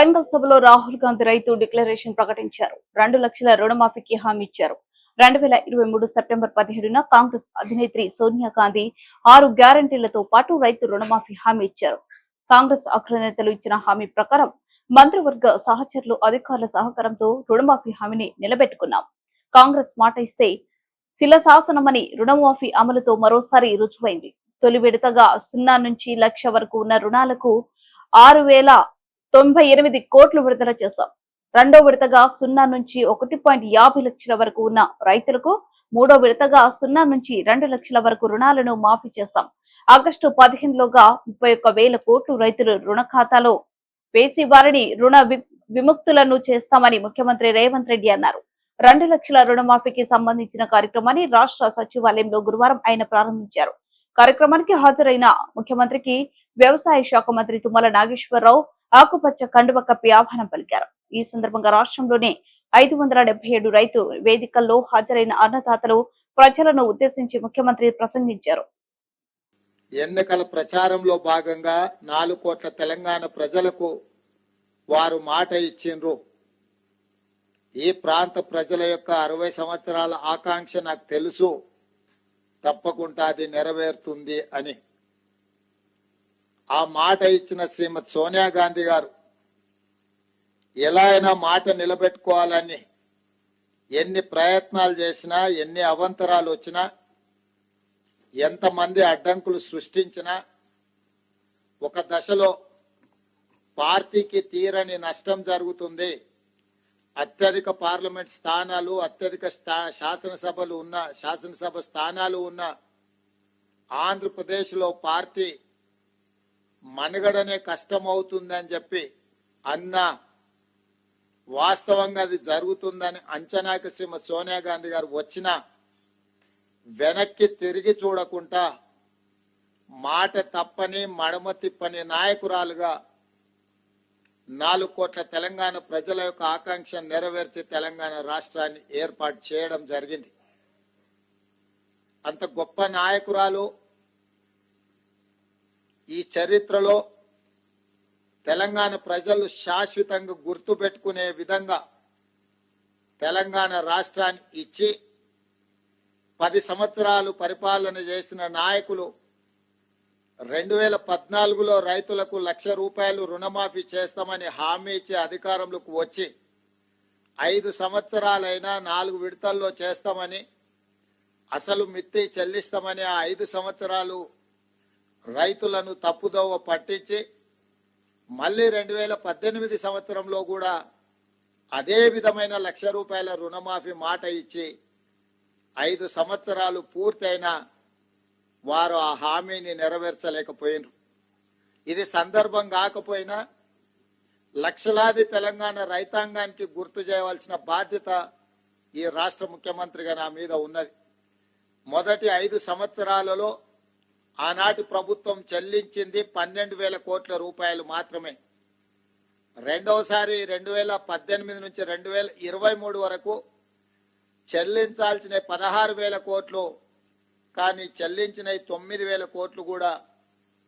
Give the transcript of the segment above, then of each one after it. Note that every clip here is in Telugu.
వరంగల్ సభలో రాహుల్ గాంధీ రైతు డిక్లరేషన్ ప్రకటించారు. 2 లక్షల రుణమాఫీకి హామీ ఇచ్చారు. 2023 సెప్టెంబర్ 17న కాంగ్రెస్ అధినేత్రి సోనియా గాంధీ 6 గ్యారంటీలతో పాటు రైతు రుణమాఫీ హామీ ఇచ్చారు. కాంగ్రెస్ అగ్రనేతలు ఇచ్చిన హామీ ప్రకారం మంత్రివర్గ సహచరులు అధికారుల సహకారంతో రుణమాఫీ హామీని నిలబెట్టుకున్నాం. కాంగ్రెస్ మాట ఇస్తే శిలాశాసనమని రుణమాఫీ అమలుతో మరోసారి రుజువైంది. తొలి విడతగా 0 నుంచి లక్ష వరకు ఉన్న రుణాలకు 6,098 కోట్లు విడుదల చేశాం. రెండో విడతగా 0 నుంచి 1.50 లక్షల వరకు ఉన్న రైతులకు, మూడో విడతగా 0 నుంచి 2 లక్షల వరకు రుణాలను మాఫీ చేస్తాం. ఆగస్టు 15లోగా 31,000 కోట్లు రైతులు రుణ ఖాతాలో వేసి వారిని రుణ విముక్తులను చేస్తామని ముఖ్యమంత్రి రేవంత్ రెడ్డి అన్నారు. 2 లక్షల రుణమాఫీకి సంబంధించిన కార్యక్రమాన్ని రాష్ట్ర సచివాలయంలో గురువారం ఆయన ప్రారంభించారు. కార్యక్రమానికి హాజరైన ముఖ్యమంత్రికి వ్యవసాయ శాఖ మంత్రి తుమ్మల నాగేశ్వరరావు ఆకుపచ్చ కండువ కప్పి ఆహ్వానం పలికారు. ఈ సందర్భంగా రాష్ట్రంలోనే 577 రైతు వేదికల్లో హాజరైన అన్నదాతలు ప్రజలను ఉద్దేశించి ముఖ్యమంత్రి ప్రసంగించారు. ఎన్నికల ప్రచారంలో భాగంగా 4 కోట్ల తెలంగాణ ప్రజలకు వారు మాట ఇచ్చిండ్రు. ఈ ప్రాంత ప్రజల యొక్క 60 సంవత్సరాల ఆకాంక్ష నాకు తెలుసు, తప్పకుండా అది నెరవేరుతుంది అని. ఆ మాట ఇచ్చిన శ్రీమతి సోనియా గాంధీ గారు ఎలా అయినా మాట నిలబెట్టుకోవాలని ఎన్ని ప్రయత్నాలు చేసినా, ఎన్ని అవాంతరాలు వచ్చినా, ఎంతమంది అడ్డంకులు సృష్టించినా, ఒక దశలో పార్టీకి తీరని నష్టం జరుగుతుంది. అత్యధిక పార్లమెంట్ స్థానాలు, అత్యధిక శాసనసభ స్థానాలు ఉన్న ఆంధ్రప్రదేశ్ లో పార్టీ మనుగడనే కష్టమవుతుందని చెప్పి అన్నా, వాస్తవంగా అది జరుగుతుందని అంచనాకి శ్రీమతి సోనియా గాంధీ గారు వచ్చిన వెనక్కి తిరిగి చూడకుండా మాట తప్పని మడమ తిప్పని నాయకురాలుగా 4 కోట్ల తెలంగాణ ప్రజల యొక్క ఆకాంక్ష నెరవేర్చి తెలంగాణ రాష్ట్రాన్ని ఏర్పాటు చేయడం జరిగింది. అంత గొప్ప నాయకురాలు ఈ చరిత్రలో తెలంగాణ ప్రజలు శాశ్వతంగా గుర్తు పెట్టుకునే విధంగా తెలంగాణ రాష్ట్రాన్ని ఇచ్చి 10 సంవత్సరాలు పరిపాలన చేసిన నాయకులు 2014లో రైతులకు ₹1,00,000 రుణమాఫీ చేస్తామని హామీ ఇచ్చి అధికారంలోకి వచ్చి 5 సంవత్సరాలైనా 4 విడతల్లో చేస్తామని, అసలు మిత్తి చెల్లిస్తామని ఆ 5 సంవత్సరాలు రైతులను తప్పుదోవ పట్టించి మళ్ళీ 2018 సంవత్సరంలో కూడా అదే విధమైన ₹1,00,000 రుణమాఫీ మాట ఇచ్చి 5 సంవత్సరాలు పూర్తయినా వారు ఆ హామీని నెరవేర్చలేకపోయినారు. ఇది సందర్భం కాకపోయినా లక్షలాది తెలంగాణ రైతాంగానికి గుర్తు చేయవలసిన బాధ్యత ఈ రాష్ట్ర ముఖ్యమంత్రిగా నా మీద ఉన్నది. మొదటి 5 సంవత్సరాలలో ఆనాటి ప్రభుత్వం చెల్లించింది 12,000 కోట్ల రూపాయలు మాత్రమే. రెండవసారి 2018 నుంచి 2023 వరకు చెల్లించాల్సిన 16,000 కోట్లు, కానీ చెల్లించిన 9,000 కోట్లు కూడా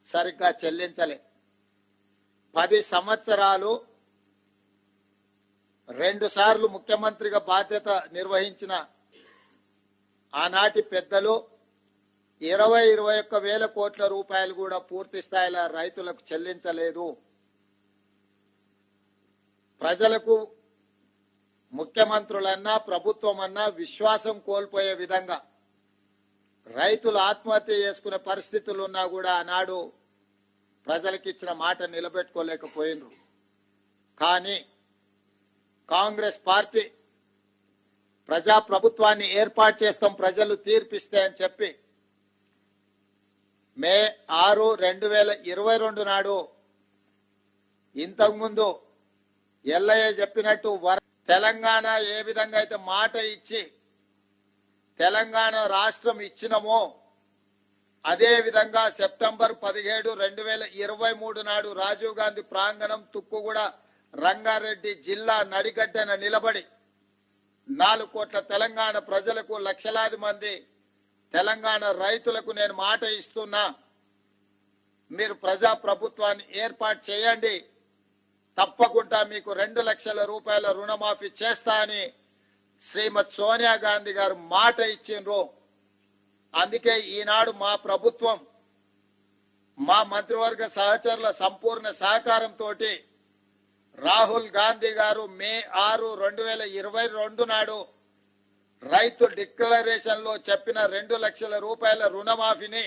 సరిగ్గా చెల్లించలే. 10 సంవత్సరాలు 2 సార్లు ముఖ్యమంత్రిగా బాధ్యత నిర్వహించిన ఆనాటి పెద్దలు 21,000 కోట్ల రూపాయలు కూడా పూర్తి స్థాయిలో రైతులకు చెల్లించలేదు. ప్రజలకు ముఖ్యమంత్రులన్నా ప్రభుత్వం అన్నా విశ్వాసం కోల్పోయే విధంగా రైతులు ఆత్మహత్య చేసుకునే పరిస్థితులు ఉన్నా కూడా ఆనాడు ప్రజలకు ఇచ్చిన మాట నిలబెట్టుకోలేకపోయినరు. కానీ కాంగ్రెస్ పార్టీ ప్రజా ప్రభుత్వాన్ని ఏర్పాటు చేస్తాం, ప్రజలు తీర్పిస్తే అని చెప్పి మే 6, 2022 నాడు ఇంతకుముందు ఎల్లయ్య చెప్పినట్టు తెలంగాణ ఏ విధంగా అయితే మాట ఇచ్చి తెలంగాణ రాష్ట్రం ఇచ్చినమో అదే విధంగా సెప్టెంబర్ 17, 2023 నాడు రాజీవ్ గాంధీ ప్రాంగణం తుక్కుగూడ రంగారెడ్డి జిల్లా నడిగడ్డన నిలబడి 4 కోట్ల తెలంగాణ ప్రజలకు, లక్షలాది మంది తెలంగాణ రైతులకు నేను మాట ఇస్తున్నా, మీరు ప్రజా ప్రభుత్వాన్ని ఏర్పాటు చేయండి, తప్పకుండా మీకు 2 లక్షల రూపాయల రుణమాఫీ చేస్తా అని శ్రీమతి సోనియా గాంధీ గారు మాట ఇచ్చిండ్రు. అందుకే ఈనాడు మా ప్రభుత్వం మా మంత్రివర్గ సహచరుల సంపూర్ణ సహకారంతో రాహుల్ గాంధీ గారు మే 6, 2022 నాడు రైతు డిక్లరేషన్ లో చెప్పిన 2 లక్షల రూపాయల రుణమాఫీని